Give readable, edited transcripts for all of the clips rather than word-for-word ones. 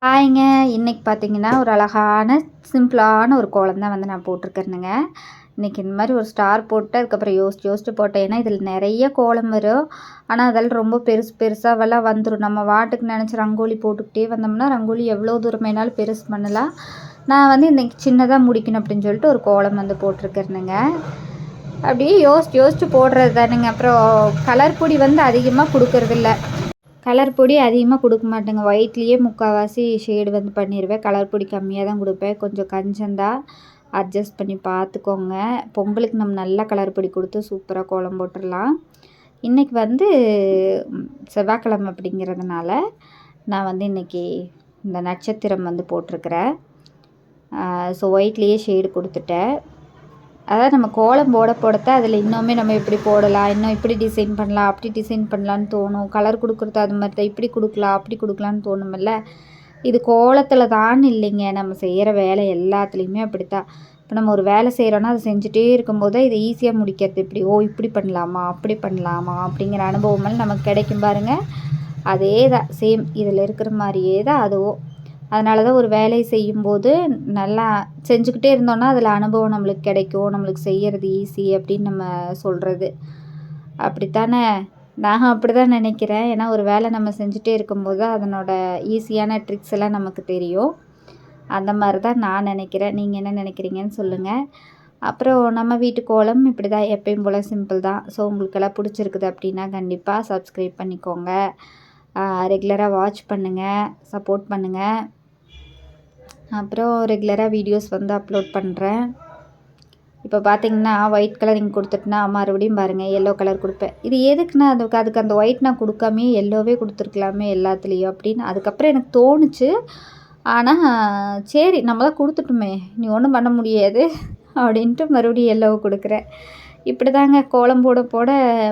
ஹாய்ங்க. இன்னைக்கு பார்த்தீங்கன்னா, ஒரு அழகான சிம்பிளான ஒரு கோலம் தான் வந்து நான் போட்டிருக்கிறேனுங்க. இன்னைக்கு இந்த மாதிரி ஒரு ஸ்டார் போட்டு அதுக்கப்புறம் யோசிச்சு யோசிச்சு போட்டேன். ஏன்னா இதில் நிறைய கோலம் வரும். ஆனால் அதெல்லாம் ரொம்ப பெருசு பெருசாவெல்லாம் வந்துடும். நம்ம வாட்டுக்கு நினச்சி ரங்கோலி போட்டுக்கிட்டே வந்தோம்னா ரங்கோலி எவ்வளோ தூரம் வேணாலும் பெருசு பண்ணலாம். நான் வந்து இன்னைக்கு சின்னதாக முடிக்கணும் அப்படின்னு சொல்லிட்டு ஒரு கோலம் வந்து போட்டிருக்கிறேனுங்க. அப்படியே யோசிச்சு யோசிச்சு போடுறது தானுங்க. அப்புறம் கலர் பொடி வந்து அதிகமாக கொடுக்கறதில்ல. கலர் பொடி அதிகமாக கொடுக்க மாட்டேங்க. ஒயிட்லேயே முக்கால்வாசி ஷேடு வந்து பண்ணிடுவேன். கலர் பொடி கம்மியாக தான் கொடுப்பேன். கொஞ்சம் கஞ்சந்தான், அட்ஜஸ்ட் பண்ணி பார்த்துக்கோங்க. பொங்கலுக்கு நம்ம நல்லா கலர் பொடி கொடுத்து சூப்பராக கோலம் போட்டுடலாம். இன்றைக்கி வந்து செவ்வாய்க்கிழமை அப்படிங்கிறதுனால நான் வந்து இன்றைக்கி இந்த நட்சத்திரம் வந்து போட்டிருக்கிறேன். ஸோ ஒயிட்லேயே ஷேடு கொடுத்துட்டேன். அதாவது நம்ம கோலம் போடத்தான் அதில் இன்னுமே நம்ம எப்படி போடலாம், இன்னும் இப்படி டிசைன் பண்ணலாம், அப்படி டிசைன் பண்ணலான்னு தோணும். கலர் கொடுக்குறது அது மாதிரி தான், இப்படி கொடுக்கலாம் அப்படி கொடுக்கலான்னு தோணுமில்ல. இது கோலத்தில் தான் இல்லைங்க, நம்ம செய்கிற வேலை எல்லாத்துலேயுமே அப்படித்தான். இப்போ நம்ம ஒரு வேலை செய்கிறோன்னா அதை செஞ்சுட்டே இருக்கும்போது இதை ஈஸியாக முடிக்கிறது இப்படி இப்படி பண்ணலாமா அப்படி பண்ணலாமா அப்படிங்கிற அனுபவமெல்லாம் நமக்கு கிடைக்கும் பாருங்கள். அதே தான் சேம் இதில் இருக்கிற மாதிரியே தான் அதுவும். அதனால தான் ஒரு வேலையை செய்யும்போது நல்லா செஞ்சுக்கிட்டே இருந்தோன்னா அதில் அனுபவம் நம்மளுக்கு கிடைக்கும். நம்மளுக்கு செய்கிறது ஈஸி அப்படின்னு நம்ம சொல்கிறது. அப்படித்தானே நான் அப்படி தான் நினைக்கிறேன். ஏன்னா ஒரு வேலை நம்ம செஞ்சுட்டே இருக்கும்போது அதனோட ஈஸியான ட்ரிக்ஸ் எல்லாம் நமக்கு தெரியும். அந்த மாதிரி தான் நான் நினைக்கிறேன். நீங்கள் என்ன நினைக்கிறீங்கன்னு சொல்லுங்கள். அப்புறம் நம்ம வீட்டு கோலம் இப்படி தான், எப்பயும் போல் சிம்பிள் தான். ஸோ உங்களுக்கெல்லாம் பிடிச்சிருக்குது அப்படின்னா கண்டிப்பாக சப்ஸ்கிரைப் பண்ணிக்கோங்க. ரெகுலராக வாட்ச் பண்ணுங்கள், சப்போர்ட் பண்ணுங்கள். அப்புறம் ரெகுலராக வீடியோஸ் வந்து அப்லோட் பண்ணுறேன். இப்போ பார்த்தீங்கன்னா ஒயிட் கலர் இங்கே கொடுத்துட்டுனா மறுபடியும் பாருங்கள் எல்லோ கலர் கொடுப்பேன். இது எதுக்குன்னா அதுக்கு அந்த ஒயிட் நான் கொடுக்காமே எல்லோவே கொடுத்துருக்கலாமே எல்லாத்துலேயும் அப்படின்னு அதுக்கப்புறம் எனக்கு தோணுச்சு. ஆனால் சரி நம்ம தான் கொடுத்துட்டோமே, நீ ஒன்றும் பண்ண முடியாது அப்படின்ட்டு மறுபடியும் எல்லோவை கொடுக்குறேன். இப்படி தாங்க கோலம் போட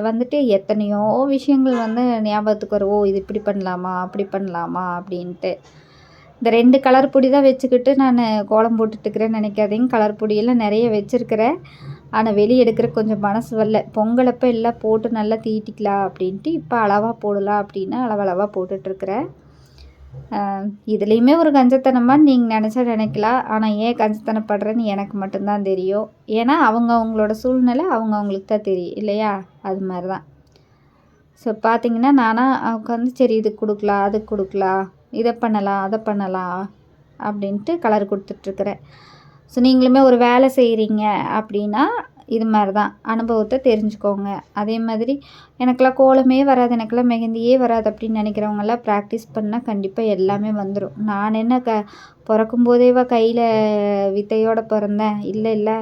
வந்துட்டு எத்தனையோ விஷயங்கள் வந்து ஞாபகத்துக்கு வரும். இது இப்படி பண்ணலாமா அப்படி பண்ணலாமா அப்படின்ட்டு. இந்த 2 கலர் பொடி தான் வச்சுக்கிட்டு நான் கோலம் போட்டுட்டுருக்கிறேன்னு நினைக்காதீங்க. கலர் பொடியெல்லாம் நிறைய வச்சுருக்கிறேன். ஆனால் வெளியே எடுக்கிற கொஞ்சம் மனசு வரல. பொங்கலப்போ எல்லாம் போட்டு நல்லா தீட்டிக்கலாம் அப்படின்ட்டு இப்போ அளவாக போடலாம் அப்படின்னு அளவளவாக போட்டுட்ருக்கிறேன். இதுலேயுமே ஒரு கஞ்சத்தனமாக நீங்கள் நினச்சா நினைக்கலாம். ஆனால் ஏன் கஞ்சத்தனப்படுறேன்னு எனக்கு மட்டும்தான் தெரியும். ஏன்னா அவங்களோட சூழ்நிலை அவங்களுக்கு தான் தெரியும் இல்லையா? அது மாதிரி தான். ஸோ பார்த்திங்கன்னா நானாக உட்காந்து சரி இதுக்கு கொடுக்கலாம் அதுக்கு கொடுக்கலாம், இதை பண்ணலாம் அதை பண்ணலாம் அப்படின்ட்டு கலர் கொடுத்துட்ருக்குறேன். ஸோ நீங்களுமே ஒரு வேலை செய்கிறீங்க அப்படின்னா இது மாதிரி தான் அனுபவத்தை தெரிஞ்சுக்கோங்க. அதே மாதிரி எனக்கெல்லாம் கோலமே வராது, எனக்கெல்லாம் மெஹந்தியே வராது அப்படின்னு நினைக்கிறவங்கெல்லாம் ப்ராக்டிஸ் பண்ணால் கண்டிப்பாக எல்லாமே வந்துடும். நான் என்ன பிறக்கும்போதேவா கையில் வித்தையோடு பிறந்தேன்? இல்லை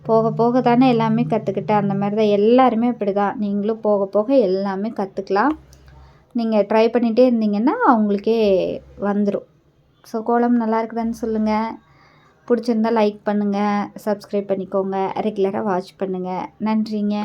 போக போக தானே எல்லாமே கற்றுக்கிட்டேன். அந்த மாதிரி தான் எல்லாருமே அப்படி தான். நீங்களும் போக போக எல்லாமே கற்றுக்கலாம். நீங்கள் ட்ரை பண்ணிகிட்டே இருந்தீங்கன்னா அவங்களுக்கே வந்துடும். ஸோ கோலம் நல்லா இருக்குதான்னு சொல்லுங்கள். பிடிச்சிருந்தா லைக் பண்ணுங்கள், சப்ஸ்கிரைப் பண்ணிக்கோங்க, ரெகுலராக வாட்ச் பண்ணுங்கள். நன்றிங்க.